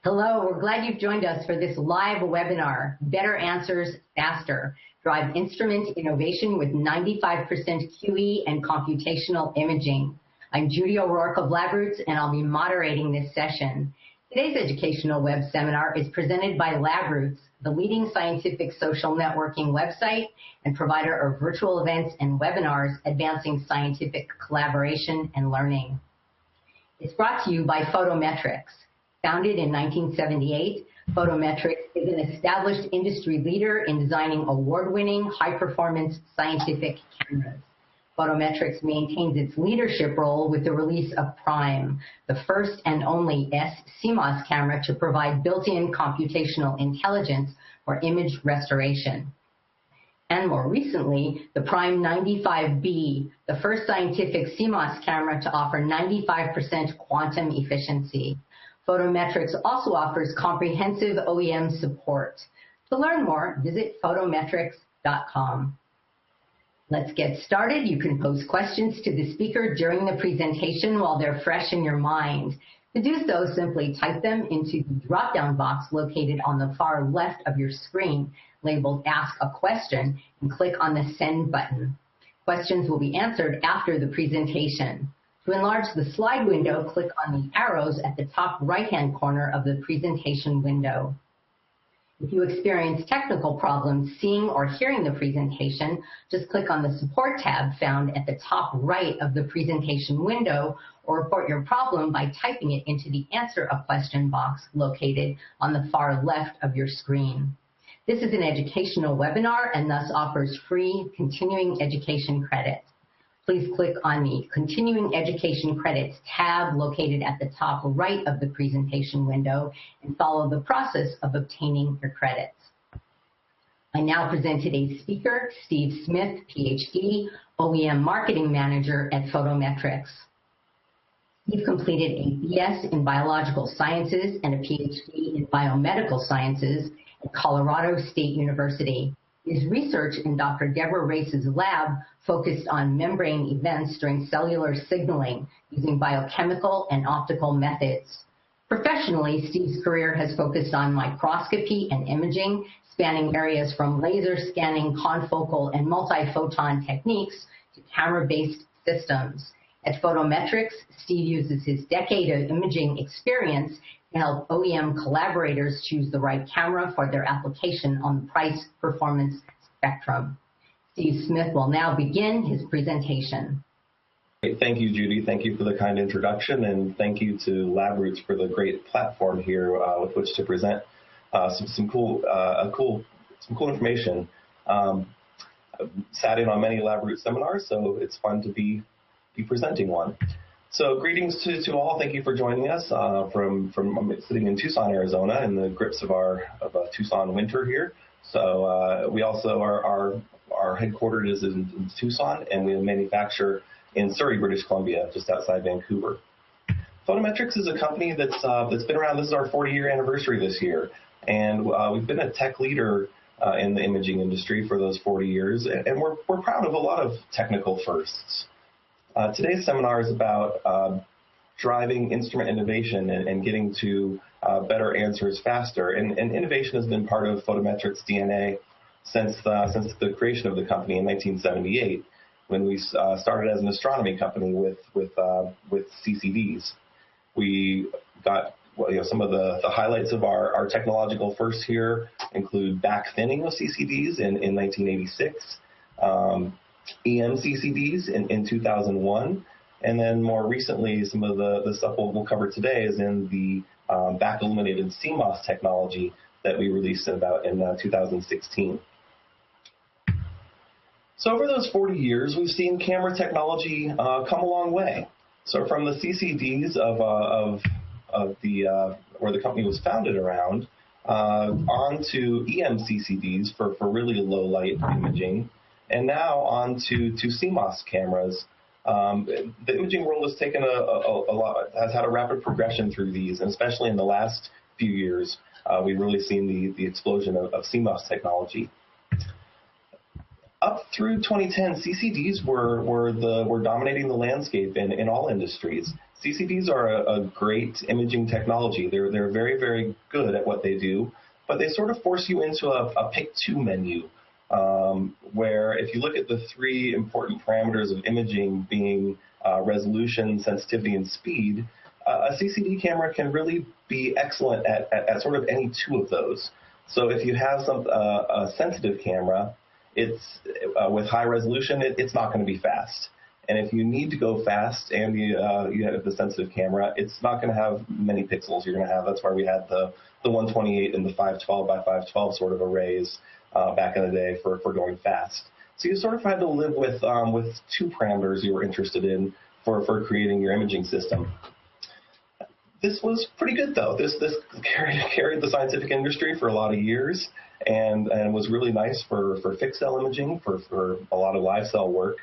Hello, we're glad you've joined us for this live webinar, Better Answers Faster, Drive Instrument Innovation with 95% QE and Computational Imaging. I'm Judy O'Rourke of LabRoots, and I'll be moderating this session. Today's educational web seminar is presented by LabRoots, the leading scientific social networking website and provider of virtual events and webinars advancing scientific collaboration and learning. It's brought to you by Photometrics. Founded in 1978, Photometrics is an established industry leader in designing award-winning, high-performance scientific cameras. Photometrics maintains its leadership role with the release of Prime, the first and only CMOS camera to provide built-in computational intelligence for image restoration. And more recently, the Prime 95B, the first scientific CMOS camera to offer 95% quantum efficiency. Photometrics also offers comprehensive OEM support. To learn more, visit photometrics.com. Let's get started. You can pose questions to the speaker during the presentation while they're fresh in your mind. To do so, simply type them into the drop-down box located on the far left of your screen, labeled Ask a Question, and click on the Send button. Questions will be answered after the presentation. To enlarge the slide window, click on the arrows at the top right-hand corner of the presentation window. If you experience technical problems seeing or hearing the presentation, just click on the Support tab found at the top right of the presentation window, or report your problem by typing it into the Answer a Question box located on the far left of your screen. This is an educational webinar and thus offers free continuing education credits. Please click on the Continuing Education Credits tab located at the top right of the presentation window and follow the process of obtaining your credits. I now present today's speaker, Steve Smith, PhD, OEM Marketing Manager at Photometrics. Steve completed a BS in Biological Sciences and a PhD in Biomedical Sciences at Colorado State University. His research in Dr. Deborah Roess's lab focused on membrane events during cellular signaling using biochemical and optical methods. Professionally, Steve's career has focused on microscopy and imaging, spanning areas from laser scanning, confocal, and multiphoton techniques to camera-based systems. At Photometrics, Steve uses his decade of imaging experience to help OEM collaborators choose the right camera for their application on the price-performance spectrum. Steve Smith will now begin his presentation. Great. Thank you, Judy. Thank you for the kind introduction, and thank you to LabRoots for the great platform here with which to present some cool information. I've sat in on many LabRoots seminars, so it's fun to be presenting one. So greetings to all. Thank you for joining us from sitting in Tucson, Arizona, in the grips of a Tucson winter here. So we also our headquarters is in Tucson, and we manufacture in Surrey, British Columbia, just outside Vancouver. Photometrics is a company that's been around. This is our 40-year anniversary this year, and we've been a tech leader in the imaging industry for those 40 years, and we're proud of a lot of technical firsts. Today's seminar is about driving instrument innovation and getting to better answers faster. And innovation has been part of Photometrics' DNA since the creation of the company in 1978, when we started as an astronomy company with CCDs. We got some of the highlights of our technological firsts here include back thinning of CCDs in 1986. EM CCDs in 2001, and then more recently, some of the stuff we'll cover today is in the back illuminated CMOS technology that we released in 2016. So over those 40 years, we've seen camera technology come a long way. So from the CCDs of where the company was founded around, on to EM CCDs for really low light imaging, and now on to CMOS cameras. The imaging world has taken has had a rapid progression through these, and especially in the last few years, we've really seen the explosion of CMOS technology. Up through 2010, CCDs were dominating the landscape in all industries. CCDs are a great imaging technology. They're very, very good at what they do, but they sort of force you into a pick two menu, where if you look at the three important parameters of imaging being resolution, sensitivity, and speed, a CCD camera can really be excellent at sort of any two of those. So if you have a sensitive camera, it's with high resolution, it's not going to be fast. And if you need to go fast and you have the sensitive camera, it's not going to have many pixels you're going to have. That's why we had the 128 and the 512 by 512 sort of arrays back in the day for going fast. So you sort of had to live with two parameters you were interested in for creating your imaging system. This was pretty good, though. This carried the scientific industry for a lot of years and was really nice for fixed cell imaging, for a lot of live cell work.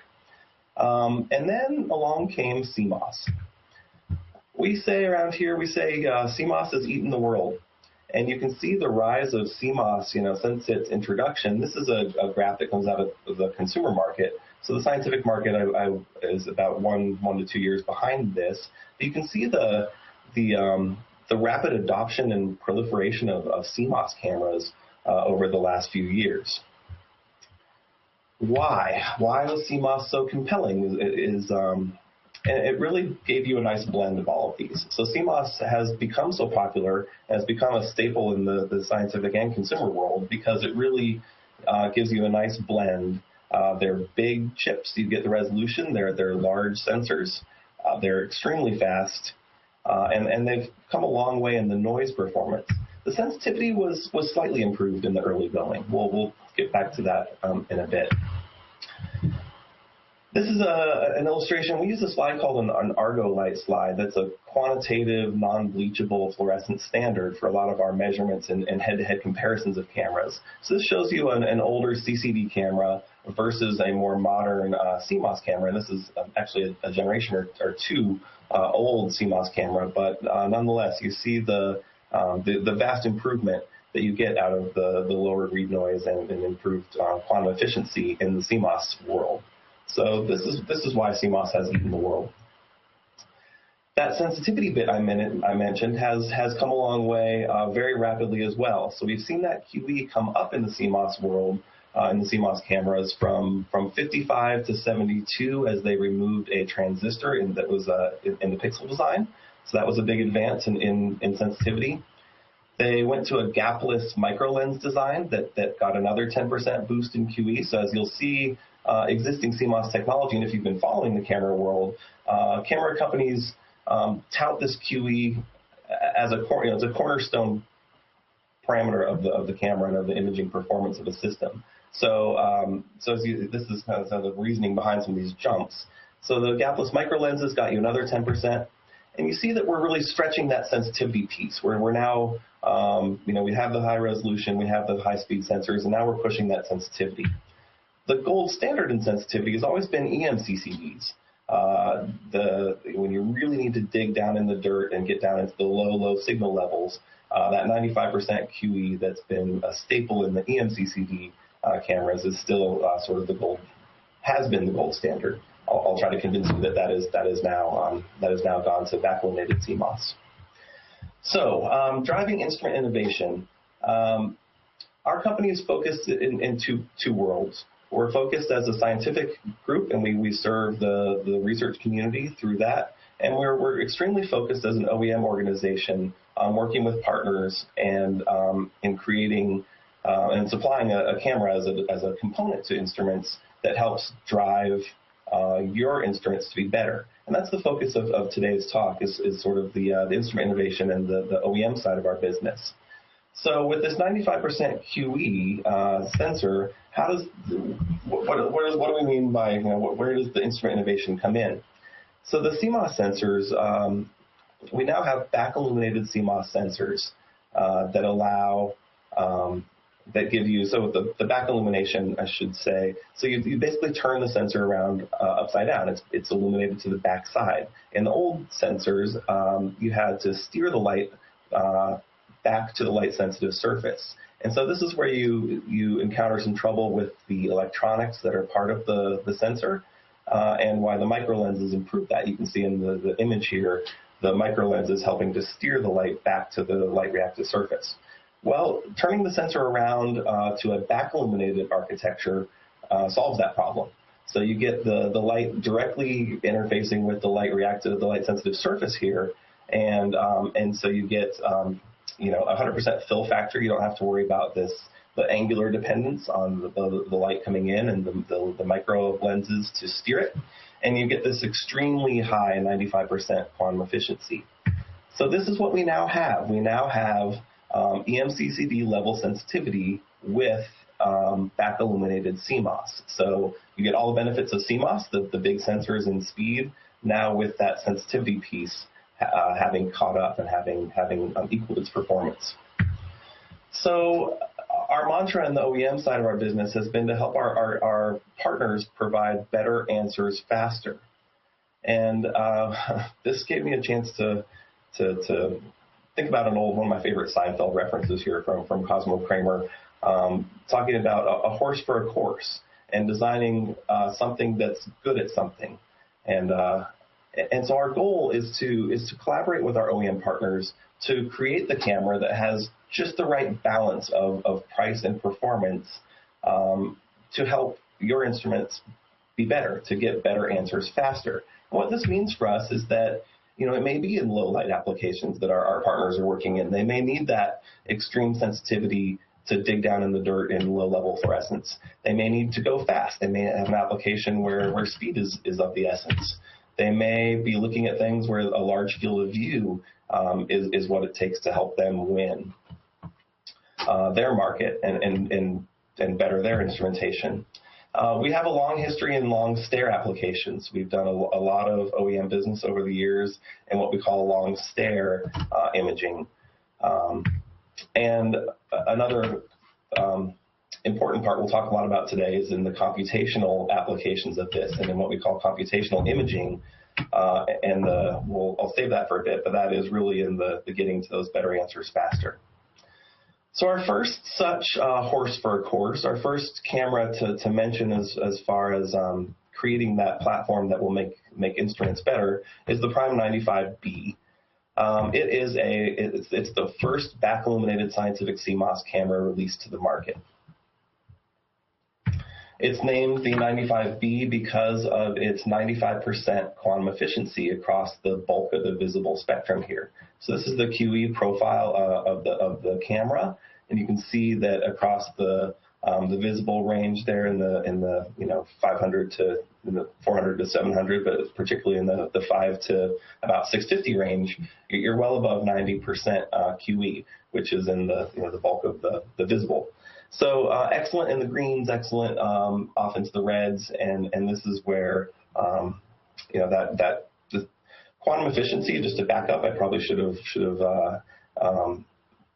And then along came CMOS. We say around here, CMOS has eaten the world. And you can see the rise of CMOS, since its introduction. This is a graph that comes out of the consumer market. So the scientific market is about 1 to 2 years behind this. But you can see the rapid adoption and proliferation of CMOS cameras over the last few years. Why? Why was CMOS so compelling? And it really gave you a nice blend of all of these. So CMOS has become so popular, has become a staple in the scientific and consumer world because it really gives you a nice blend. They're big chips. You get the resolution. They're large sensors. They're extremely fast. And they've come a long way in the noise performance. The sensitivity was slightly improved in the early going. We'll get back to that in a bit. This is an illustration. We use a slide called an Argo light slide. That's a quantitative, non-bleachable fluorescent standard for a lot of our measurements and head-to-head comparisons of cameras. So this shows you an older CCD camera versus a more modern CMOS camera. And this is actually a generation or two old CMOS camera, but nonetheless, you see the vast improvement that you get out of the lower read noise and improved quantum efficiency in the CMOS world. So this is why CMOS has eaten the world. That sensitivity bit I mentioned has come a long way very rapidly as well. So we've seen that QE come up in the CMOS world, in the CMOS cameras from 55 to 72 as they removed a transistor that was in the pixel design. So that was a big advance in sensitivity. They went to a gapless microlens design that got another 10% boost in QE. So as you'll see, existing CMOS technology, and if you've been following the camera world, camera companies tout this QE as it's a cornerstone parameter of the camera and of the imaging performance of the system. So, this is kind of the reasoning behind some of these jumps. So the gapless microlenses got you another 10%, and you see that we're really stretching that sensitivity piece, where we're now, we have the high resolution, we have the high speed sensors, and now we're pushing that sensitivity. The gold standard in sensitivity has always been EMCCDs. When you really need to dig down in the dirt and get down into the low signal levels, that 95% QE that's been a staple in the EMCCD cameras is still sort of has been the gold standard. I'll try to convince you that is now gone to back-illuminated CMOS. So, driving instrument innovation. Our company is focused in two worlds. We're focused as a scientific group, and we serve the research community through that. And we're extremely focused as an OEM organization on working with partners and in creating and supplying a camera as a component to instruments that helps drive your instruments to be better. And that's the focus of today's talk is sort of the instrument innovation and the OEM side of our business. So with this 95% QE sensor, what do we mean by, where does the instrument innovation come in? So the CMOS sensors, we now have back-illuminated CMOS sensors that allow, that give you, so the back illumination, I should say, so you basically turn the sensor around upside down. It's illuminated to the back side. In the old sensors, you had to steer the light back to the light-sensitive surface. And so this is where you encounter some trouble with the electronics that are part of the sensor. and why the micro lenses improve that. You can see in the image here, the micro lens is helping to steer the light back to the light reactive surface. Well, turning the sensor around to a back illuminated architecture solves that problem. So you get the light directly interfacing with the light reactive, the light sensitive surface here, and so you get 100% fill factor. You don't have to worry about the angular dependence on the light coming in and the micro lenses to steer it, and you get this extremely high 95% quantum efficiency. So this is what we now have. We now have EMCCD level sensitivity with back illuminated CMOS. So you get all the benefits of CMOS, the big sensors and speed, now with that sensitivity piece having caught up and having equaled its performance. So our mantra in the OEM side of our business has been to help our partners provide better answers faster. And this gave me a chance to think about one of my favorite Seinfeld references here from Cosmo Kramer, talking about a horse for a course and designing something that's good at something. And so our goal is to collaborate with our OEM partners to create the camera that has just the right balance of price and performance to help your instruments be better, to get better answers faster. And what this means for us is that it may be in low light applications that our partners are working in. They may need that extreme sensitivity to dig down in the dirt in low level fluorescence. They may need to go fast. They may have an application where speed is of the essence. They may be looking at things where a large field of view is what it takes to help them win their market and better their instrumentation. We have a long history in long stare applications. We've done a lot of OEM business over the years in what we call long stare imaging. And another important part we'll talk a lot about today is in the computational applications of this and in what we call computational imaging. I'll save that for a bit, but that is really in the getting to those better answers faster. So our first such horse for a course, our first camera to mention as far as creating that platform that will make instruments better is the Prime 95B. It's the first back illuminated scientific CMOS camera released to the market. It's named the 95B because of its 95% quantum efficiency across the bulk of the visible spectrum here. So this is the QE profile of the camera, and you can see that across the visible range there in the 500 to 400 to 700, but particularly in the 5 to about 650 range, you're well above 90% QE, which is in the bulk of the visible. So excellent in the greens, excellent off into the reds, and this is where that the quantum efficiency. Just to back up, I probably should have.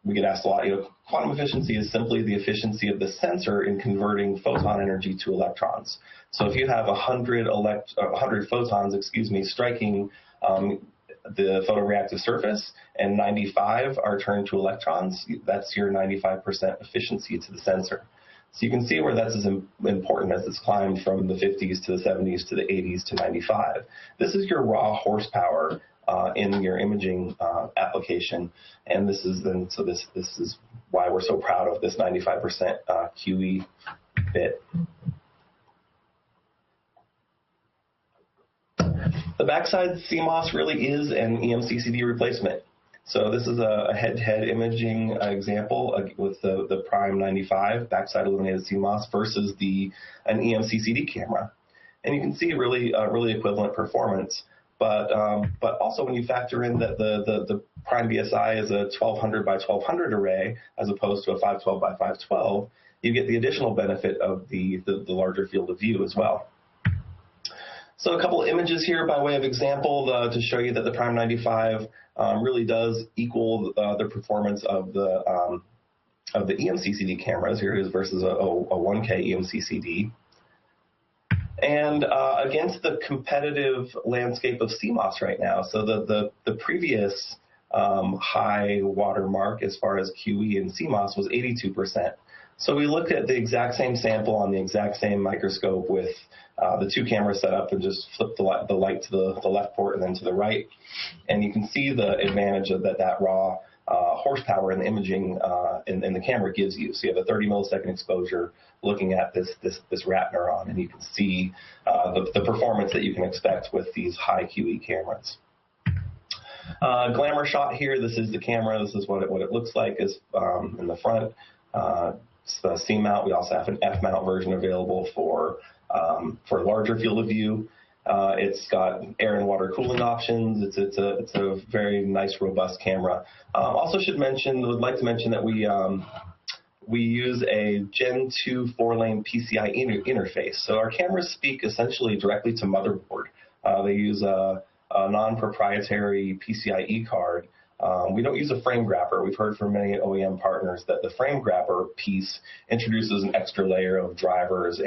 We get asked a lot. Quantum efficiency is simply the efficiency of the sensor in converting photon energy to electrons. So if you have 100 photons, striking the photoreactive surface, and 95 are turned to electrons, that's your 95% efficiency to the sensor. So you can see where that's as important as it's climbed from the 50s to the 70s to the 80s to 95. This is your raw horsepower in your imaging application, and this is why we're so proud of this 95% QE bit. The backside CMOS really is an EMCCD replacement. So this is a head-to-head imaging example with the Prime 95 backside illuminated CMOS versus an EMCCD camera, and you can see really equivalent performance. But also when you factor in that the Prime BSI is a 1200 by 1200 array as opposed to a 512 by 512, you get the additional benefit of the larger field of view as well. So a couple of images here by way of example to show you that the Prime 95 really does equal the performance of the EMCCD cameras. Here it is versus a 1K EMCCD. And against the competitive landscape of CMOS right now. So the previous high watermark as far as QE in CMOS was 82%. So we looked at the exact same sample on the exact same microscope with the two cameras set up and just flip the light to the left port and then to the right. And you can see the advantage of that raw horsepower in the imaging in the camera gives you. So you have a 30 millisecond exposure looking at this rat neuron, and you can see the performance that you can expect with these high QE cameras. Glamour shot here. This is the camera. This is what it looks like is in the front. It's the C mount. We also have an F mount version available for larger field of view. It's got air and water cooling options. It's a very nice, robust camera. Also would like to mention that we use a Gen 2 4-lane PCI interface. So our cameras speak essentially directly to motherboard. They use a non-proprietary PCIe card. We don't use a frame grabber. We've heard from many OEM partners that the frame grabber piece introduces an extra layer of drivers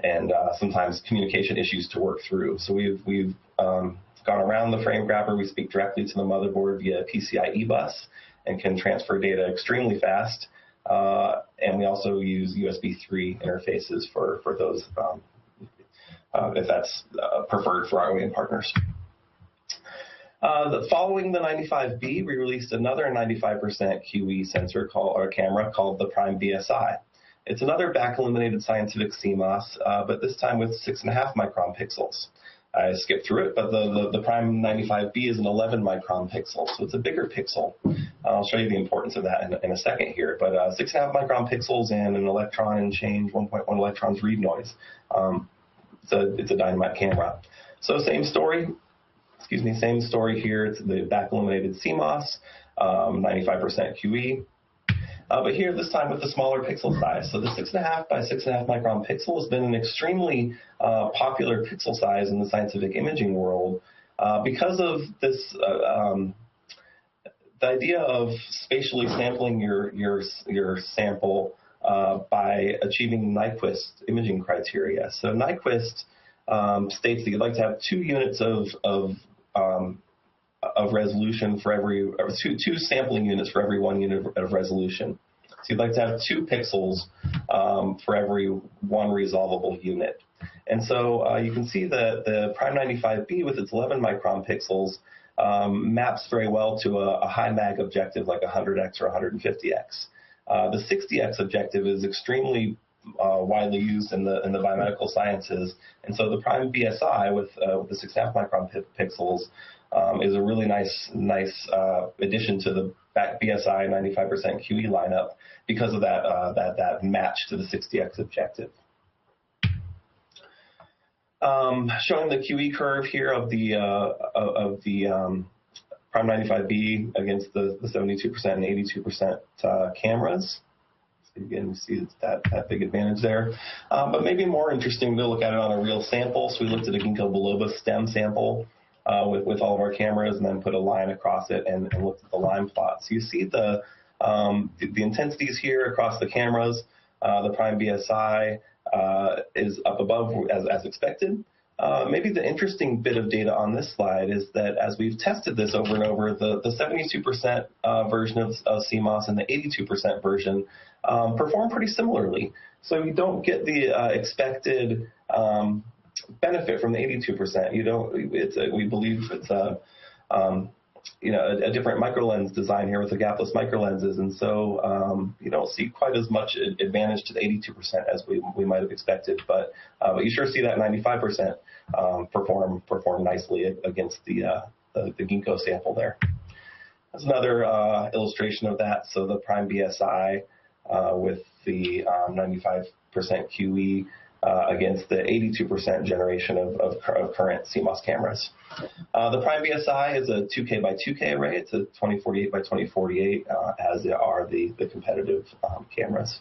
and sometimes communication issues to work through. So we've gone around the frame grabber. We speak directly to the motherboard via PCIe bus and can transfer data extremely fast. And we also use USB 3 interfaces for those if that's preferred for our OEM partners. Following the 95B, we released another 95% QE sensor camera called the Prime BSI. It's another back illuminated scientific CMOS, but this time with 6.5 micron pixels. I skipped through it, but the Prime 95B is an 11 micron pixel, so it's a bigger pixel. I'll show you the importance of that in a second here. But 6.5 micron pixels and an electron and change 1.1 electrons read noise. It's a dynamite camera. So same story here. It's the back illuminated CMOS, 95% QE. But here, this time with the smaller pixel size. So the 6.5 by 6.5 micron pixel has been an extremely popular pixel size in the scientific imaging world because of this, the idea of spatially sampling your sample by achieving Nyquist imaging criteria. So Nyquist states that you'd like to have 2 units of resolution for every, or two sampling units for every 1 unit of resolution. So you'd like to have 2 pixels for every 1 resolvable unit. And so you can see that the Prime 95B with its 11 micron pixels maps very well to a high mag objective like 100x or 150x. The 60x objective is extremely widely used in the biomedical sciences, and so the Prime BSI with the 6.5 micron pixels is a really nice addition to the back BSI 95% QE lineup because of that match to the 60x objective. Showing the QE curve here of the Prime 95B against the 72% and 82% cameras. So again, we see that big advantage there. But maybe more interesting to look at it on a real sample. So we looked at a ginkgo biloba stem sample with all of our cameras and then put a line across it and looked at the line plot. So you see the intensities here across the cameras. The Prime BSI is up above as expected. Maybe the interesting bit of data on this slide is that as we've tested this over and over, the 72% version of CMOS and the 82% version perform pretty similarly. So you don't get the expected benefit from the 82%. We believe it's a different microlens design here with the gapless microlenses, and so you don't see quite as much advantage to the 82% as we might have expected. But you sure see that 95% perform nicely against the ginkgo sample there. That's another illustration of that. So the Prime BSI with the 95% QE against the 82% generation of current CMOS cameras. The Prime BSI is a 2K by 2K array. It's a 2048 by 2048, as are the competitive cameras.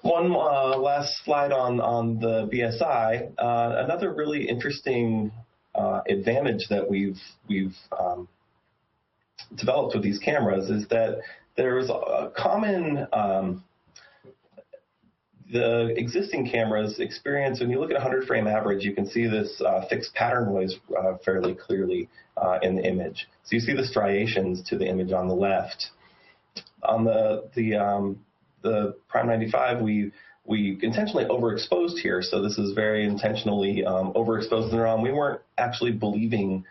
One last slide on the BSI. Another really interesting advantage that we've developed with these cameras is that there's a common the existing cameras experience, when you look at 100 frame average, you can see this fixed pattern noise fairly clearly in the image. So you see the striations to the image on the left. On the Prime 95, we we intentionally overexposed here. So this is very intentionally overexposed in the neuron. We weren't actually believing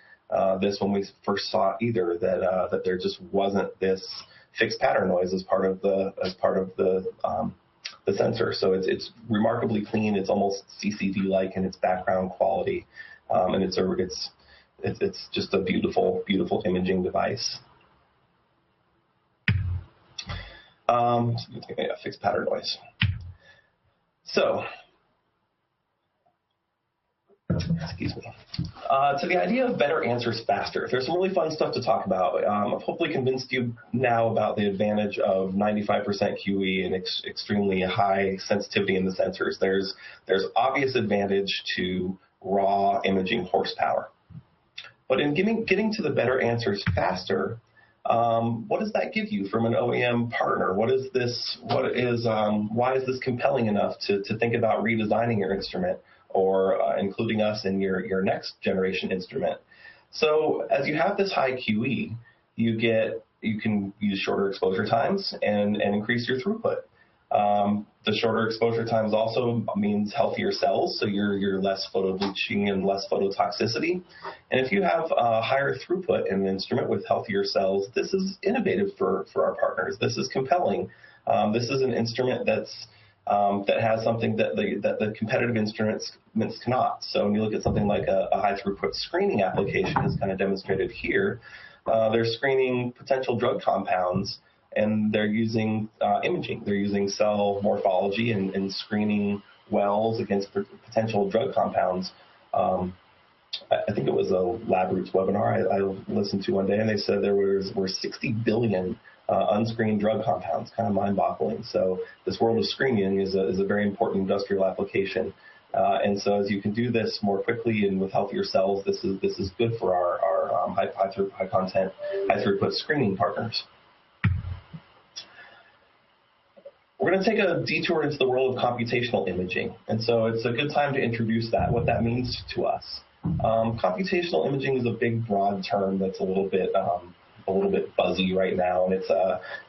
this when we first saw it either, that there just wasn't this fixed pattern noise as part of the sensor. So it's remarkably clean. It's almost CCD-like in its background quality, and it's just a beautiful, beautiful imaging device. Fixed pattern noise. So, excuse me. To the idea of better answers faster, there's some really fun stuff to talk about. I've hopefully convinced you now about the advantage of 95% QE and extremely high sensitivity in the sensors. There's obvious advantage to raw imaging horsepower. But in getting to the better answers faster, what does that give you from an OEM partner? Why is this compelling enough to think about redesigning your instrument or including us in your next generation instrument? So as you have this high QE, you can use shorter exposure times and increase your throughput. The shorter exposure times also means healthier cells, so you're less photobleaching and less phototoxicity. And if you have higher throughput in an instrument with healthier cells, this is innovative for our partners. This is compelling. This is an instrument that has something that the competitive instruments cannot. So when you look at something like a high throughput screening application, as kind of demonstrated here, they're screening potential drug compounds, and they're using imaging. They're using cell morphology and screening wells against potential drug compounds. I think it was a LabRoots webinar I listened to one day, and they said there were 60 billion unscreened drug compounds, kind of mind-boggling. So this world of screening is a very important industrial application. And so as you can do this more quickly and with healthier cells, this is good for our high content, high throughput screening partners. We're going to take a detour into the world of computational imaging, and so it's a good time to introduce that, what that means to us. Computational imaging is a big, broad term that's a little bit buzzy right now, and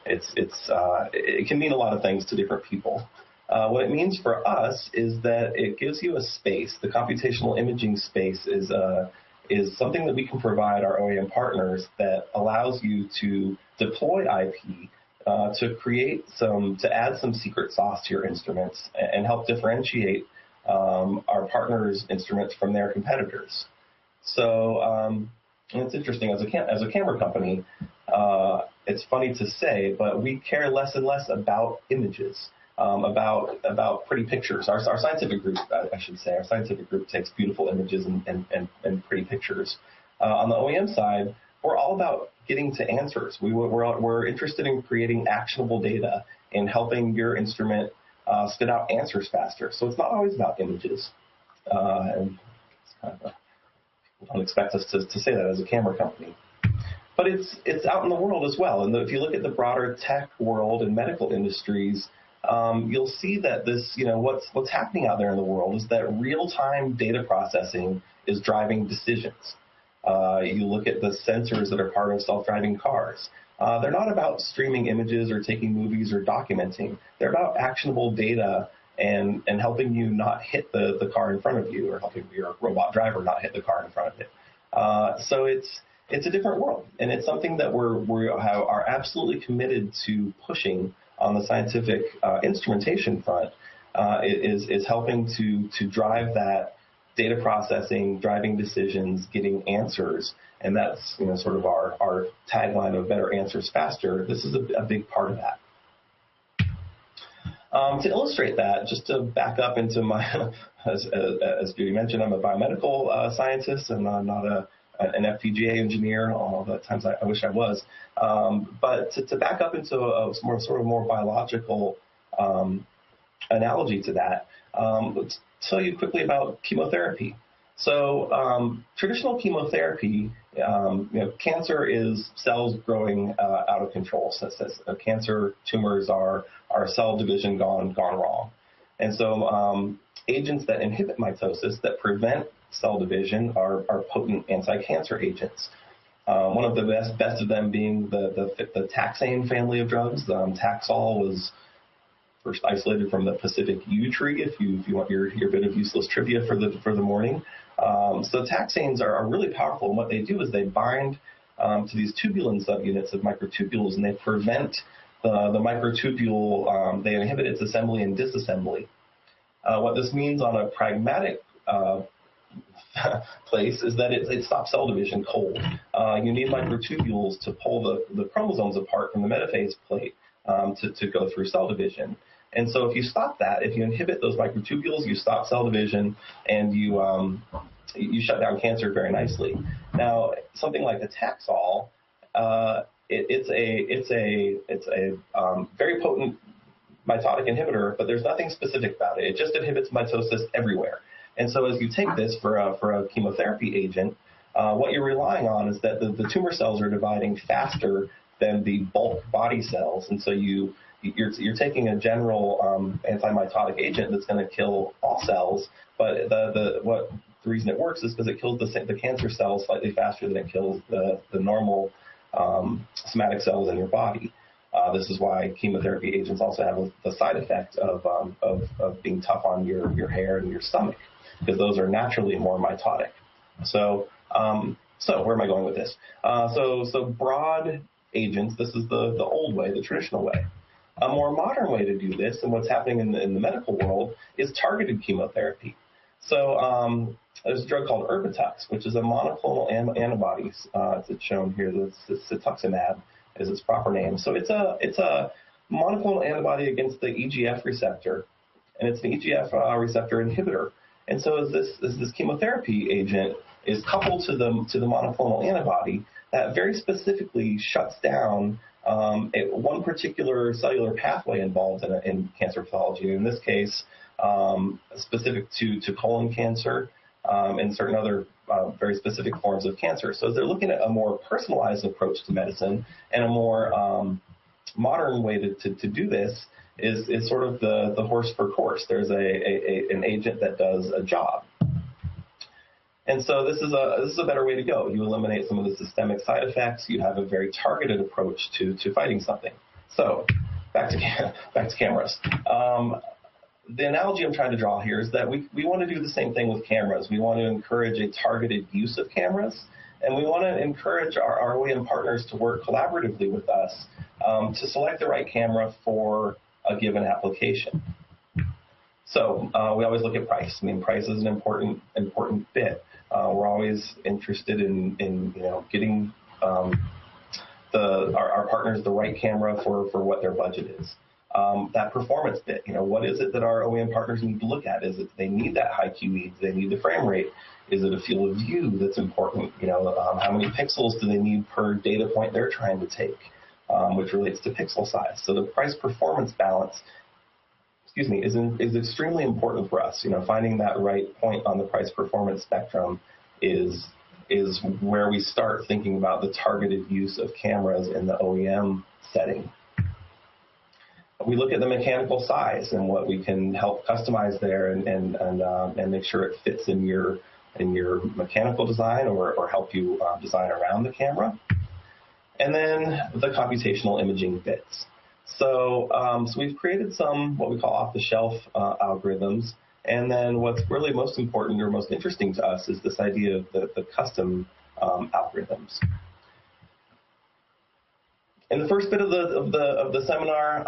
it can mean a lot of things to different people. What it means for us is that it gives you a space. The computational imaging space is something that we can provide our OEM partners that allows you to deploy IP. To add some secret sauce to your instruments and help differentiate our partners' instruments from their competitors. So and it's interesting, as a camera company, it's funny to say, but we care less and less about images, about pretty pictures. Our scientific group, I should say, our scientific group takes beautiful images and pretty pictures. On the OEM side, we're all about getting to answers. We're interested in creating actionable data and helping your instrument spit out answers faster. So it's not always about images. And it's kind of people don't expect us to say that as a camera company. But it's out in the world as well. And if you look at the broader tech world and medical industries, you'll see that what's happening out there in the world is that real-time data processing is driving decisions. You look at the sensors that are part of self-driving cars. They're not about streaming images or taking movies or documenting. They're about actionable data and helping you not hit the car in front of you, or helping your robot driver not hit the car in front of it. So it's a different world, and it's something that we are absolutely committed to pushing on the scientific instrumentation front. Is helping to drive that data processing, driving decisions, getting answers, and that's sort of our tagline of better answers faster. This is a big part of that. To illustrate that, just to back up into my, as Judy mentioned, I'm a biomedical scientist, and I'm not an FPGA engineer, although at times I wish I was. But to back up into a more biological analogy to that, let's tell you quickly about chemotherapy. So traditional chemotherapy, cancer is cells growing out of control. So cancer tumors are cell division gone wrong. And so agents that inhibit mitosis, that prevent cell division, are potent anti-cancer agents. One of the best of them being the taxane family of drugs. Taxol was first isolated from the Pacific yew tree, if you want your bit of useless trivia for the morning. So taxanes are really powerful, and what they do is they bind to these tubulin subunits of microtubules, and they prevent the microtubule, they inhibit its assembly and disassembly. What this means on a pragmatic place is that it stops cell division cold. You need microtubules to pull the chromosomes apart from the metaphase plate to go through cell division. And so if you stop that, if you inhibit those microtubules, you stop cell division, and you shut down cancer very nicely. Now, something like a Taxol, it's a very potent mitotic inhibitor, but there's nothing specific about it. It just inhibits mitosis everywhere. And so as you take this for a chemotherapy agent, what you're relying on is that the tumor cells are dividing faster than the bulk body cells, and so you're taking a general anti-mitotic agent that's going to kill all cells, but the reason it works is because it kills the cancer cells slightly faster than it kills the normal somatic cells in your body. This is why chemotherapy agents also have the side effect of being tough on your hair and your stomach, because those are naturally more mitotic. So where am I going with this? So broad agents, this is the old way, the traditional way. A more modern way to do this, and what's happening in the medical world, is targeted chemotherapy. So there's a drug called Erbitux, which is a monoclonal antibody. It's shown here. It's cetuximab is its proper name. So it's a monoclonal antibody against the EGF receptor, and it's an EGF receptor inhibitor. And so as this chemotherapy agent is coupled to the monoclonal antibody, that very specifically shuts down one particular cellular pathway involved in cancer pathology. In this case, specific to colon cancer and certain other very specific forms of cancer. So they're looking at a more personalized approach to medicine, and a more modern way to do this is sort of the horse for course. There's an agent that does a job. And so this is a better way to go. You eliminate some of the systemic side effects. You have a very targeted approach to fighting something. So back to cameras. The analogy I'm trying to draw here is that we want to do the same thing with cameras. We want to encourage a targeted use of cameras, and we want to encourage our OEM partners to work collaboratively with us to select the right camera for a given application. So we always look at price. I mean, price is an important bit. We're always interested in getting our partners the right camera for what their budget is. That performance bit, what is it that our OEM partners need to look at? Is it they need that high QE? Do they need the frame rate? Is it a field of view that's important? How many pixels do they need per data point they're trying to take, which relates to pixel size? So the price-performance balance, is extremely important for us. Finding that right point on the price-performance spectrum is where we start thinking about the targeted use of cameras in the OEM setting. We look at the mechanical size and what we can help customize there and make sure it fits in your mechanical design or help you design around the camera. And then the computational imaging bits. So we've created some what we call off-the-shelf algorithms. And then what's really most important or most interesting to us is this idea of the custom algorithms. In the first bit of the seminar,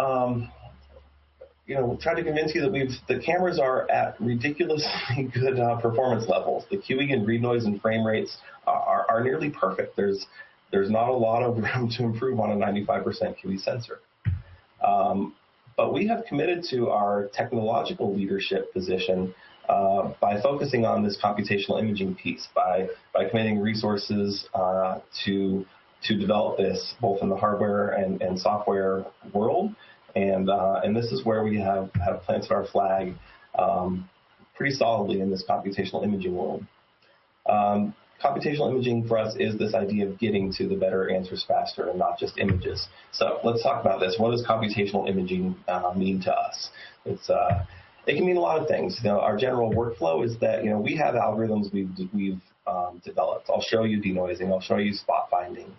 tried to convince you that the cameras are at ridiculously good performance levels. The QE and read noise and frame rates are nearly perfect. There's not a lot of room to improve on a 95% QE sensor. But we have committed to our technological leadership position by focusing on this computational imaging piece, by committing resources to develop this both in the hardware and software world. And this is where we have planted our flag pretty solidly in this computational imaging world. Computational imaging for us is this idea of getting to the better answers faster and not just images. So let's talk about this. What does computational imaging mean to us? It can mean a lot of things. Our general workflow is that we have algorithms we've developed. I'll show you denoising. I'll show you spot finding.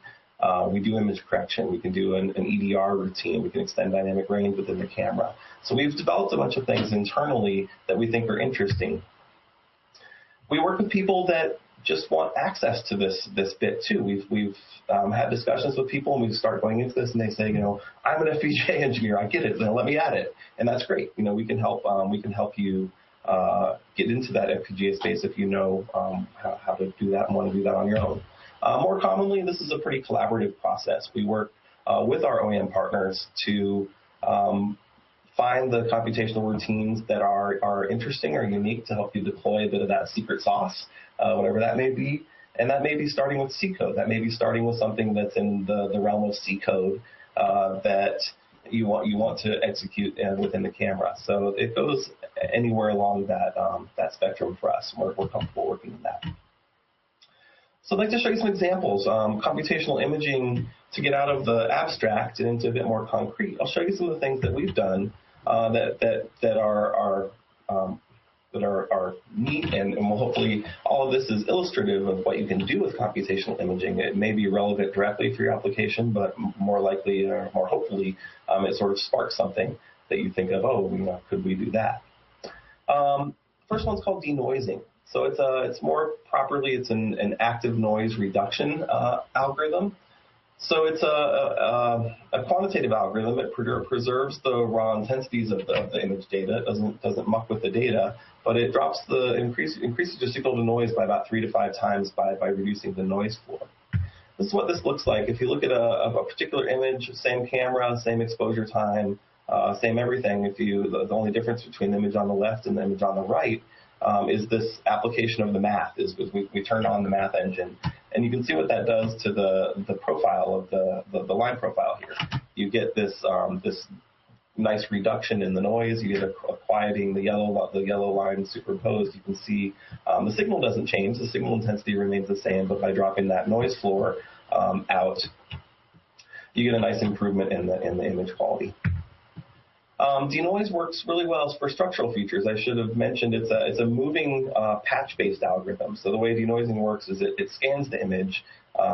We do image correction. We can do an EDR routine. We can extend dynamic range within the camera. So we've developed a bunch of things internally that we think are interesting. We work with people that just want access to this bit too. We've had discussions with people, and we start going into this, and they say, I'm an FPGA engineer. I get it. Let me at it, and that's great. We can help. We can help you get into that FPGA space if you know how to do that and want to do that on your own. More commonly, this is a pretty collaborative process. We work with our OEM partners to find the computational routines that are interesting or unique to help you deploy a bit of that secret sauce, whatever that may be. And that may be starting with C code. That may be starting with something that's in the realm of C code that you want to execute within the camera. So it goes anywhere along that spectrum for us. We're comfortable working in that. So I'd like to show you some examples. Computational imaging, to get out of the abstract and into a bit more concrete. I'll show you some of the things that we've done that are neat, and will hopefully, all of this is illustrative of what you can do with computational imaging. It may be relevant directly for your application, but more likely, or more hopefully, it sort of sparks something that you think of, could we do that? First one's called denoising. So it's more properly, it's an active noise reduction algorithm. So it's a quantitative algorithm. It preserves the raw intensities of the image data. It doesn't muck with the data, but it drops increases your signal to noise by about 3 to 5 times by reducing the noise floor. This is what this looks like. If you look at a particular image, same camera, same exposure time, same everything. The only difference between the image on the left and the image on the right is this application of the math. We turn on the math engine, and you can see what that does to the profile of the line profile here. You get this nice reduction in the noise. You get a quieting the yellow line superimposed. You can see the signal doesn't change. The signal intensity remains the same, but by dropping that noise floor out, you get a nice improvement in the image quality. Denoise works really well for structural features. I should have mentioned it's a moving patch-based algorithm. So the way denoising works is it scans the image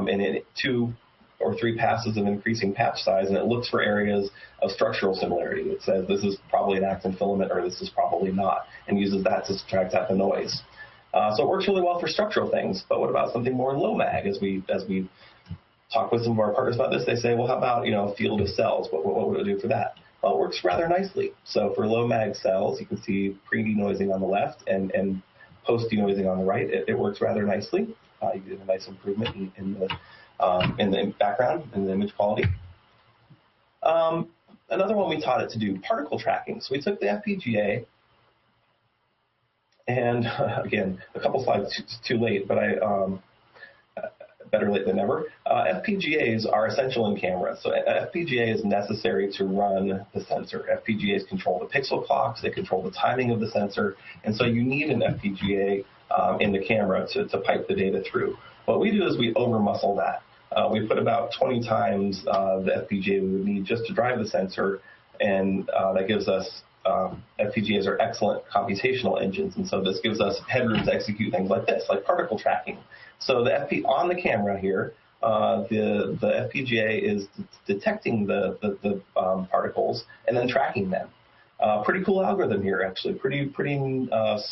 in 2 or 3 passes of increasing patch size, and it looks for areas of structural similarity. It says this is probably an actin filament, or this is probably not, and uses that to subtract out the noise. So it works really well for structural things. But what about something more low mag? As we talk with some of our partners about this, they say, well, how about a field of cells? What would it do for that? Well, it works rather nicely. So for low mag cells, you can see pre-denoising on the left and post-denoising on the right. It works rather nicely. You get a nice improvement in the background, in the image quality. Another one we taught it to do, particle tracking. So we took the FPGA, and again, a couple slides too late, but better late than never. FPGAs are essential in cameras. So FPGA is necessary to run the sensor. FPGAs control the pixel clocks. They control the timing of the sensor. And so you need an FPGA in the camera to pipe the data through. What we do is we over-muscle that. We put about 20 times the FPGA we would need just to drive the sensor, and that gives us FPGAs are excellent computational engines, and so this gives us headroom to execute things like this, like particle tracking. So on the camera here, the FPGA is detecting the particles and then tracking them. Pretty cool algorithm here, actually. Pretty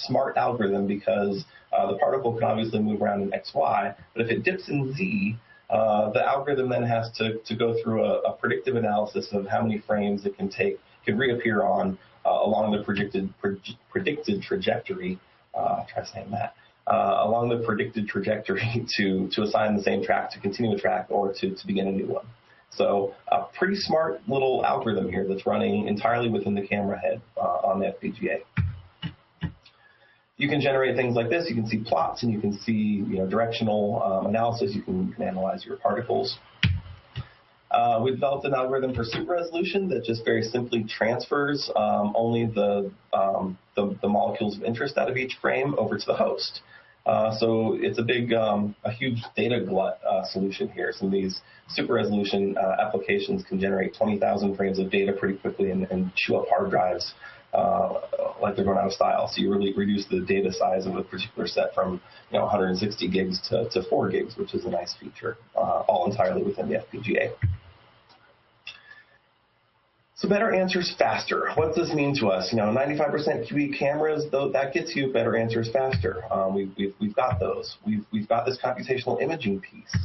smart algorithm, because the particle can obviously move around in X, Y, but if it dips in Z, the algorithm then has to go through a predictive analysis of how many frames it can reappear on along the predicted trajectory. Try saying that. Along the predicted trajectory to assign the same track, to continue a track, or to begin a new one. So a pretty smart little algorithm here that's running entirely within the camera head on the FPGA. You can generate things like this. You can see plots, and you can see directional analysis. You can analyze your particles. We developed an algorithm for super resolution that just very simply transfers only the molecules of interest out of each frame over to the host. So it's a huge data glut solution here. Some of these super resolution applications can generate 20,000 frames of data pretty quickly and chew up hard drives like they're going out of style. So you really reduce the data size of a particular set from 160 gigs to 4 gigs, which is a nice feature, all entirely within the FPGA. So better answers faster. What does this mean to us? 95% QE cameras, though, that gets you better answers faster. We've got those. We've got this computational imaging piece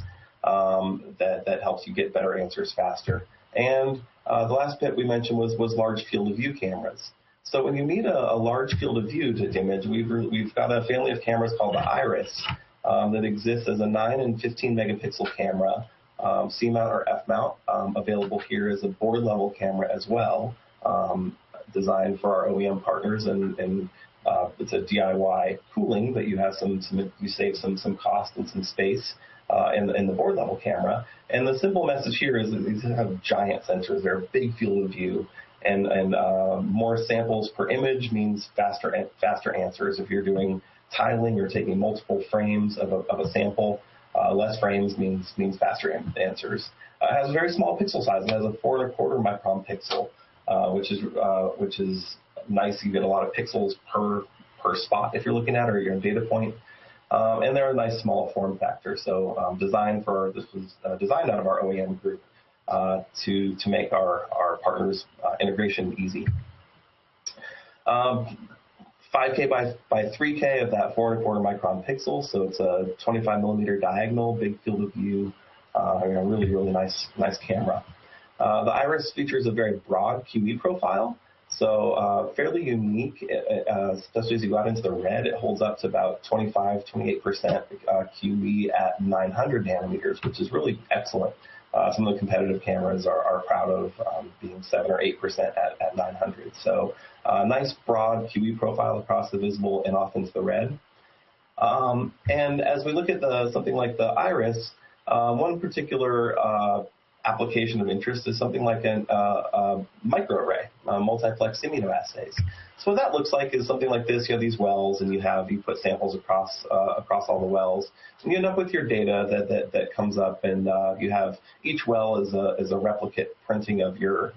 that helps you get better answers faster. And the last bit we mentioned was large field of view cameras. So when you need a large field of view to image, we've got a family of cameras called the Iris that exists as a 9 and 15 megapixel camera. C-mount or F-mount, available here as a board-level camera as well, designed for our OEM partners, and it's a DIY cooling, but you have you save some cost and some space in the board-level camera. And the simple message here is that these have giant sensors. They're a big field of view, and more samples per image means faster answers. If you're doing tiling or taking multiple frames of a sample, less frames means faster answers. It has a very small pixel size. It has a 4¼ micron pixel, which is nice. You get a lot of pixels per spot if you're looking at, or your data point. And they're a nice small form factor. So this was designed out of our OEM group to make our partners integration easy. 5K by 3K of that 4¼ micron pixel, so it's a 25 millimeter diagonal, big field of view, really, really nice camera. The Iris features a very broad QE profile, so fairly unique, especially as you go out into the red. It holds up to about 25–28% QE at 900 nanometers, which is really excellent. Some of the competitive cameras are proud of being 7 or 8% at 900. So nice broad QE profile across the visible and off into the red. And as we look at something like the Iris, one particular application of interest is something like a microarray, multiplex immunoassays. So what that looks like is something like this. You have these wells, and you put samples across all the wells, and you end up with your data that comes up, and you have each well is a replicate printing of your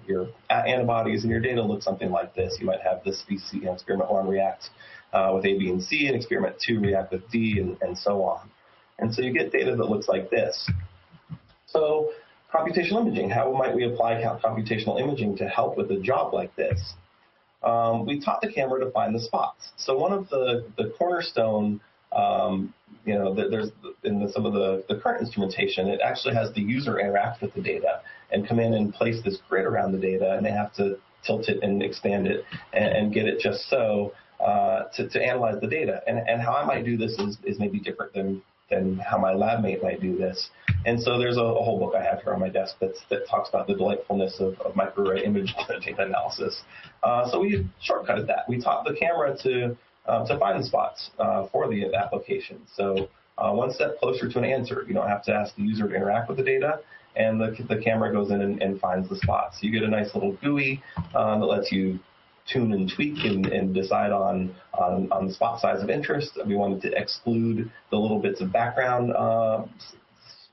antibodies, and your data looks something like this. You might have this species, experiment 1 react with A, B, and C, and experiment 2 react with D, and so on. And so you get data that looks like this. So computational imaging, how might we apply computational imaging to help with a job like this? We taught the camera to find the spots. So one of the cornerstone, there's in some of the current instrumentation, it actually has the user interact with the data and come in and place this grid around the data, and they have to tilt it and expand it and get it just so to analyze the data. And how I might do this is maybe different than how my lab mate might do this. And so there's a whole book I have here on my desk that talks about the delightfulness of microarray image data analysis. So we shortcutted that. We taught the camera to find the spots for the application. So one step closer to an answer. You don't have to ask the user to interact with the data, and the camera goes in and finds the spots. So you get a nice little GUI that lets you tune and tweak and decide on the spot size of interest. We wanted to exclude the little bits of background,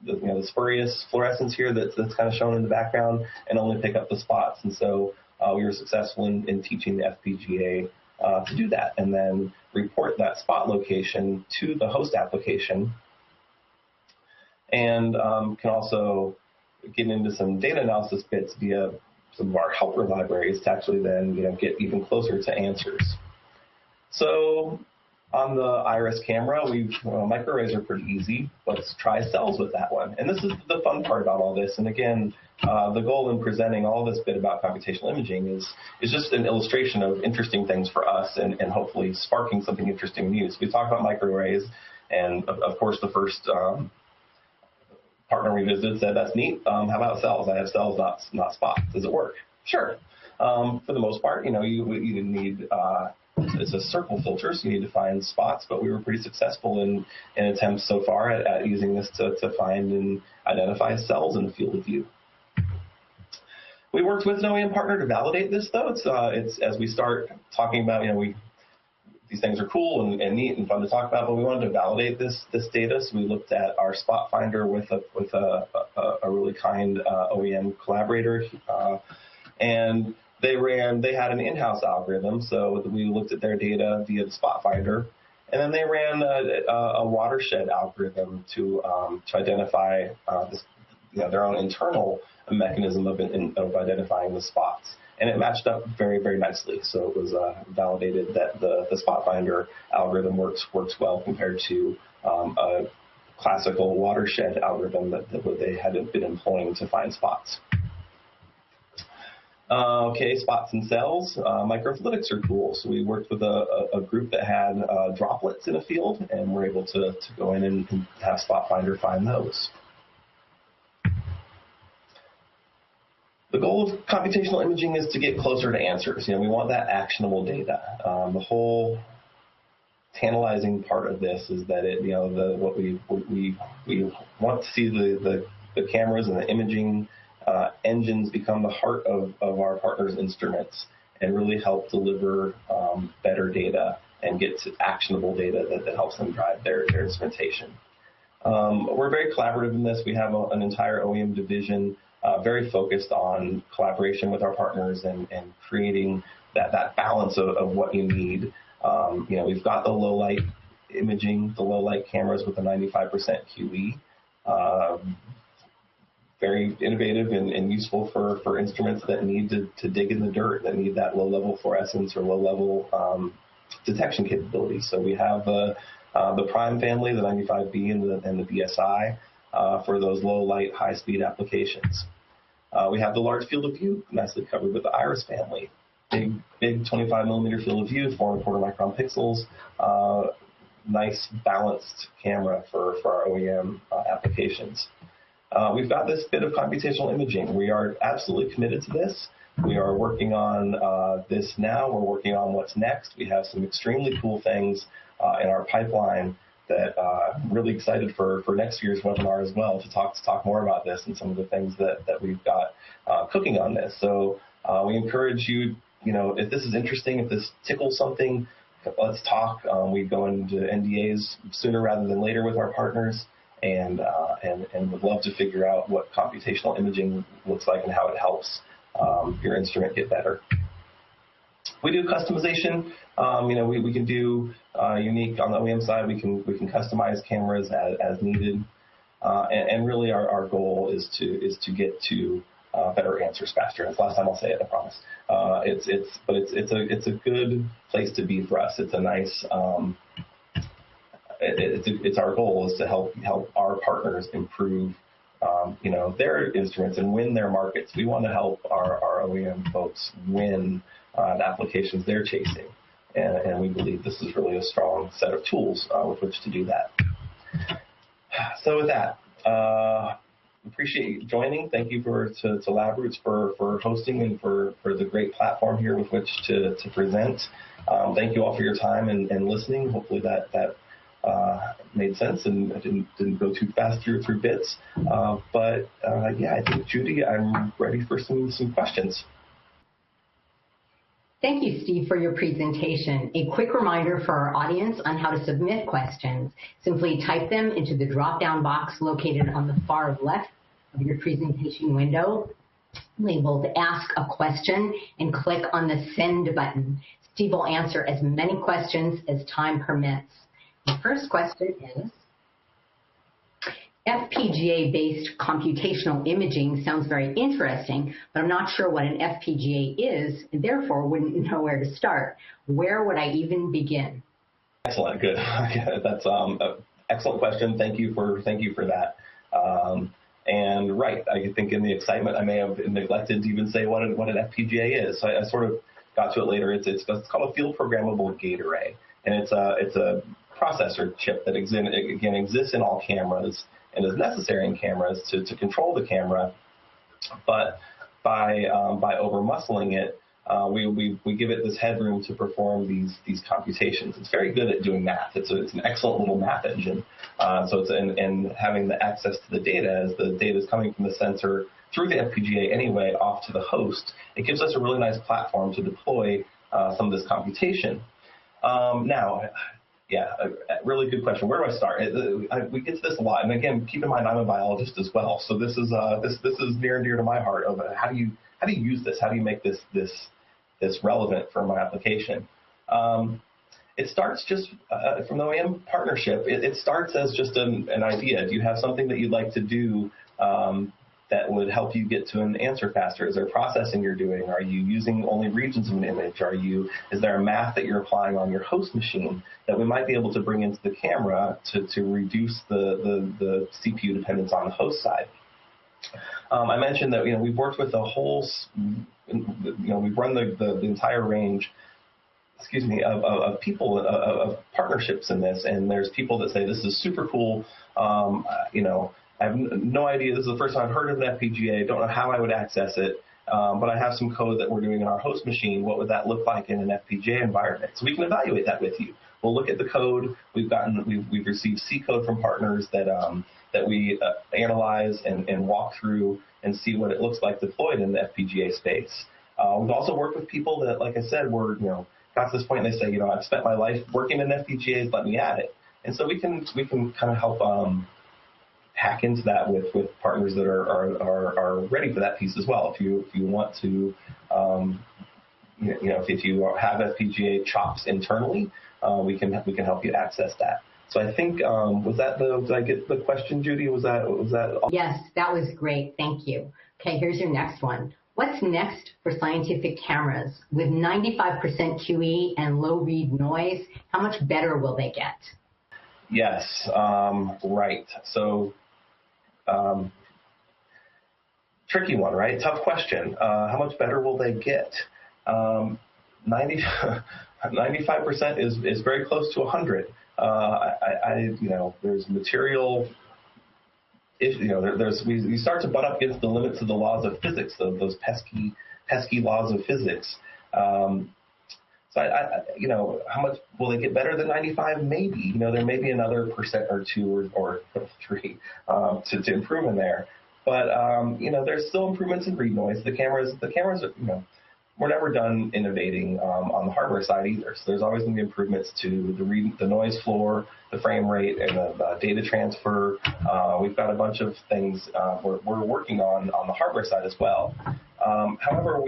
the spurious fluorescence here that's kind of shown in the background, and only pick up the spots. And so we were successful in teaching the FPGA to do that, and then report that spot location to the host application, and can also get into some data analysis bits via some of our helper libraries to actually then get even closer to answers. So on the Iris camera, microarrays are pretty easy. Let's try cells with that one. And this is the fun part about all this. And again, the goal in presenting all this bit about computational imaging is just an illustration of interesting things for us, and hopefully sparking something interesting new. So we talked about microarrays, and of course the first partner we visited said, "That's neat. How about cells? I have cells, not spots. Does it work?" Sure. For the most part, you need it's a circle filter, so you need to find spots. But we were pretty successful in attempts so far at using this to find and identify cells in the field of view. We worked with an OEM partner to validate this, though. It's as we start talking about, these things are cool and neat and fun to talk about, but we wanted to validate this data, so we looked at our spot finder with a really kind OEM collaborator, and They had an in-house algorithm, so we looked at their data via the spot finder, and then they ran a watershed algorithm to identify their own internal mechanism of identifying the spots. And it matched up very, very nicely. So it was validated that the spot finder algorithm works well compared to a classical watershed algorithm that they had been employing to find spots. Okay, spots and cells. Microfluidics are cool. So we worked with a group that had droplets in a field, and we're able to go in and have spot finder find those. The goal of computational imaging is to get closer to answers. We want that actionable data. The whole tantalizing part of this is that what we want to see the cameras and the imaging engines become the heart of our partners' instruments and really help deliver better data and get to actionable data that helps them drive their instrumentation. We're very collaborative in this. We have an entire OEM division very focused on collaboration with our partners and creating that balance of what you need. We've got the low light imaging, the low light cameras with a 95% QE. Very innovative and useful for instruments that need to dig in the dirt, that need that low level fluorescence or low level detection capability. So we have the Prime family, the 95B and the BSI for those low light, high speed applications. We have the large field of view, nicely covered with the Iris family. Big 25 millimeter field of view, 4¼ micron pixels. Nice balanced camera for our OEM applications. We've got this bit of computational imaging. We are absolutely committed to this. We are working on this now. We're working on what's next. We have some extremely cool things in our pipeline that I'm really excited for next year's webinar as well to talk more about this and some of the things that we've got cooking on this. So we encourage you, if this is interesting, if this tickles something, let's talk. We go into NDAs sooner rather than later with our partners, and would love to figure out what computational imaging looks like and how it helps your instrument get better. We do customization. We can do unique on the OEM side. We can customize cameras as needed, and really our goal is to get to better answers faster. That's the last time I'll say it, I promise. It's a good place to be for us. It's a nice. It's our goal is to help our partners improve their instruments and win their markets. We want to help our OEM folks win the applications they're chasing, and we believe this is really a strong set of tools with which to do that. So with that, appreciate you joining. Thank you to LabRoots for hosting and for the great platform here with which to present. Thank you all for your time and listening. Hopefully that made sense and I didn't go too fast through bits. But I think, Judy, I'm ready for some questions. Thank you, Steve, for your presentation. A quick reminder for our audience on how to submit questions. Simply type them into the drop-down box located on the far left of your presentation window, labeled Ask a Question, and click on the Send button. Steve will answer as many questions as time permits. The first question is, FPGA-based computational imaging sounds very interesting, but I'm not sure what an FPGA is, and therefore wouldn't know where to start. Where would I even begin? Excellent, good. That's an excellent question. Thank you for that. And right, I think in the excitement I may have neglected to even say what an FPGA is. So I sort of got to it later. It's called a field programmable gate array, and it's a processor chip that exists in all cameras and is necessary in cameras to control the camera, but by over muscling it, we give it this headroom to perform these computations. It's very good at doing math. It's an excellent little math engine. So it's and having the access to the data, as the data is coming from the sensor through the FPGA anyway off to the host, it gives us a really nice platform to deploy some of this computation. Now. Yeah, a really good question. Where do I start? We get to this a lot, and again, keep in mind I'm a biologist as well, so this is near and dear to my heart. Of how do you use this? How do you make this this relevant for my application. It starts just from the OEM partnership. It starts as just an idea. Do you have something that you'd like to do that would help you get to an answer faster? Is there processing you're doing? Are you using only regions of an image? Is there a math that you're applying on your host machine that we might be able to bring into the camera to reduce the CPU dependence on the host side? I mentioned that we've worked with a whole, we've run the entire range, of people, of partnerships in this, and there's people that say this is super cool. I have no idea. This is the first time I've heard of an FPGA. Don't know how I would access it, but I have some code that we're doing in our host machine. What would that look like in an FPGA environment? So we can evaluate that with you. We'll look at the code. We've received C code from partners that we analyze and walk through and see what it looks like deployed in the FPGA space. We've also worked with people that, like I said, were got to this point and they say, I've spent my life working in FPGAs. Let me add it. And so we can kind of help hack into that with partners that are ready for that piece as well. If you want to, if you have FPGA chops internally, we can help you access that. So I think did I get the question, Judy? Was that all? Yes, that was great. Thank you. Okay, here's your next one. What's next for scientific cameras? With 95% QE and low read noise, how much better will they get? Yes, right. So, tricky one, right? Tough question. How much better will they get? 95% is very close to 100. There's material. We start to butt up against the limits of the laws of physics, those pesky laws of physics. So how much will they get better than 95? Maybe. There may be another percent or 2 or 3 to improve in there. But there's still improvements in read noise. The cameras, we're never done innovating on the hardware side either. So there's always going to be improvements to the noise floor, the frame rate, and the data transfer. We've got a bunch of things we're working on the hardware side as well. However,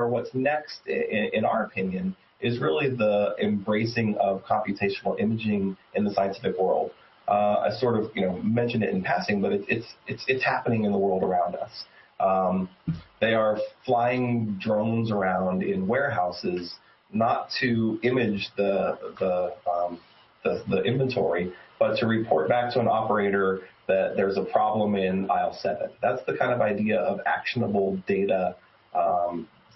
what's next, in our opinion, is really the embracing of computational imaging in the scientific world. I sort of mentioned it in passing, but it's happening in the world around us. They are flying drones around in warehouses, not to image the inventory, but to report back to an operator that there's a problem in aisle 7. That's the kind of idea of actionable data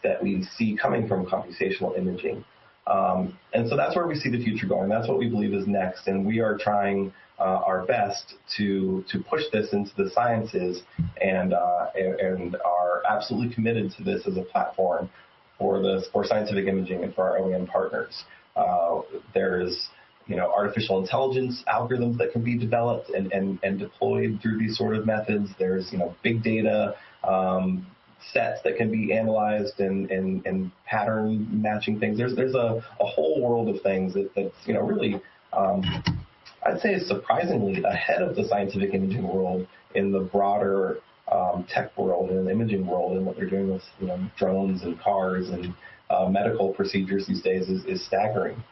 that we see coming from computational imaging. And so that's where we see the future going. That's what we believe is next, and we are trying our best to push this into the sciences, and are absolutely committed to this as a platform for scientific imaging and for our OEM partners. There's artificial intelligence algorithms that can be developed and deployed through these sort of methods. There's big data sets that can be analyzed and pattern matching things. There's a whole world of things that's really I'd say is surprisingly ahead of the scientific imaging world in the broader tech world and the imaging world, and what they're doing with drones and cars and medical procedures these days is staggering.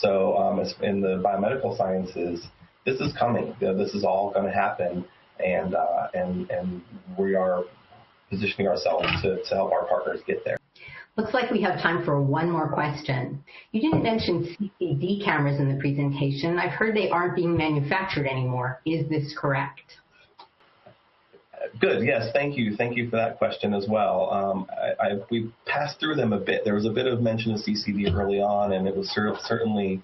So in the biomedical sciences, this is coming. This is all going to happen, and we are positioning ourselves to help our partners get there. Looks like we have time for one more question. You didn't mention CCD cameras in the presentation. I've heard they aren't being manufactured anymore. Is this correct? Good. Yes. Thank you. Thank you for that question as well. We passed through them a bit. There was a bit of mention of CCD early on, and it was certainly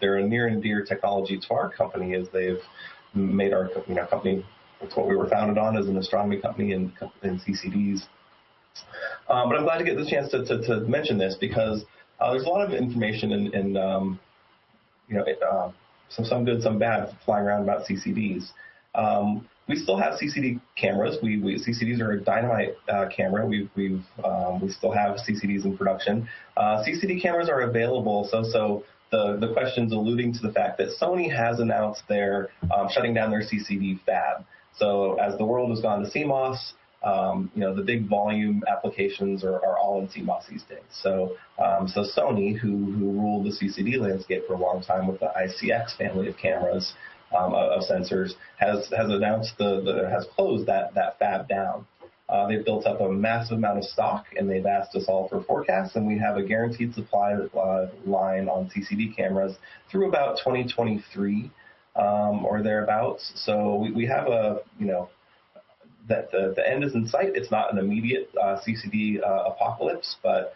they're a near and dear technology to our company, as they've made our company. It's what we were founded on, as an astronomy company and CCDs. But I'm glad to get the chance to mention this, because there's a lot of information and some good, some bad flying around about CCDs. We still have CCD cameras. CCDs are a dynamite camera. We still have CCDs in production. CCD cameras are available. So the question's alluding to the fact that Sony has announced they're shutting down their CCD fab. So as the world has gone to CMOS, the big volume applications are all in CMOS these days. So Sony, who ruled the CCD landscape for a long time with the ICX family of cameras, of sensors, has announced has closed that fab down. They've built up a massive amount of stock, and they've asked us all for forecasts, and we have a guaranteed supply line on CCD cameras through about 2023 or thereabouts. So we have that the end is in sight. It's not an immediate CCD apocalypse, but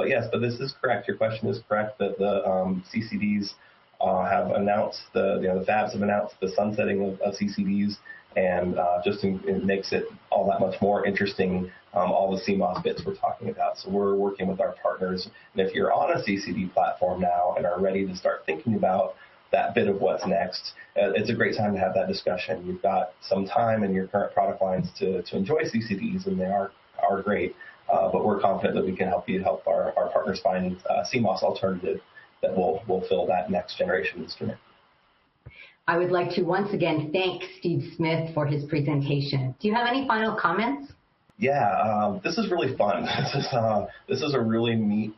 yes, but this is correct. Your question is correct that the CCDs have announced the fabs have announced the sunsetting of CCDs, and it makes it all that much more interesting. All the CMOS bits we're talking about. So we're working with our partners, and if you're on a CCD platform now and are ready to start thinking about that bit of what's next, it's a great time to have that discussion. You've got some time in your current product lines to enjoy CCDs, and they are great, but we're confident that we can help our partners find a CMOS alternative that will fill that next generation instrument. I would like to once again thank Steve Smith for his presentation. Do you have any final comments? Yeah, this is really fun. This is a really neat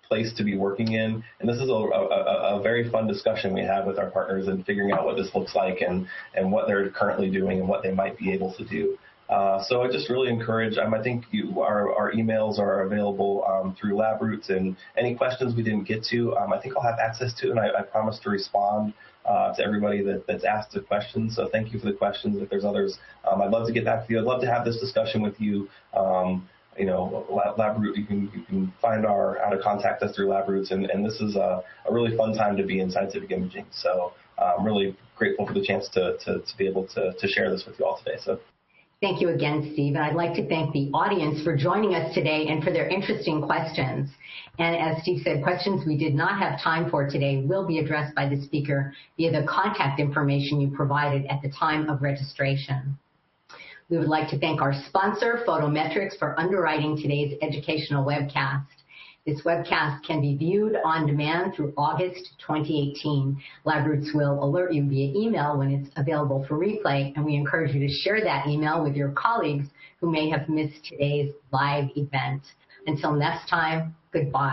place to be working in, and this is a very fun discussion we have with our partners and figuring out what this looks like and what they're currently doing and what they might be able to do. So I just really encourage, I think our emails are available through LabRoots, and any questions we didn't get to, I think I'll have access to, and I promise to respond to everybody that's asked a question. So thank you for the questions. If there's others, I'd love to get back to you. I'd love to have this discussion with you. LabRoot, you can find how to contact us through LabRoots, and this is a really fun time to be in scientific imaging. So I'm really grateful for the chance to be able to share this with you all today. So. Thank you again, Steve. And I'd like to thank the audience for joining us today and for their interesting questions. And as Steve said, questions we did not have time for today will be addressed by the speaker via the contact information you provided at the time of registration. We would like to thank our sponsor, Photometrics, for underwriting today's educational webcast. This webcast can be viewed on demand through August 2018. LabRoots will alert you via email when it's available for replay, and we encourage you to share that email with your colleagues who may have missed today's live event. Until next time, goodbye.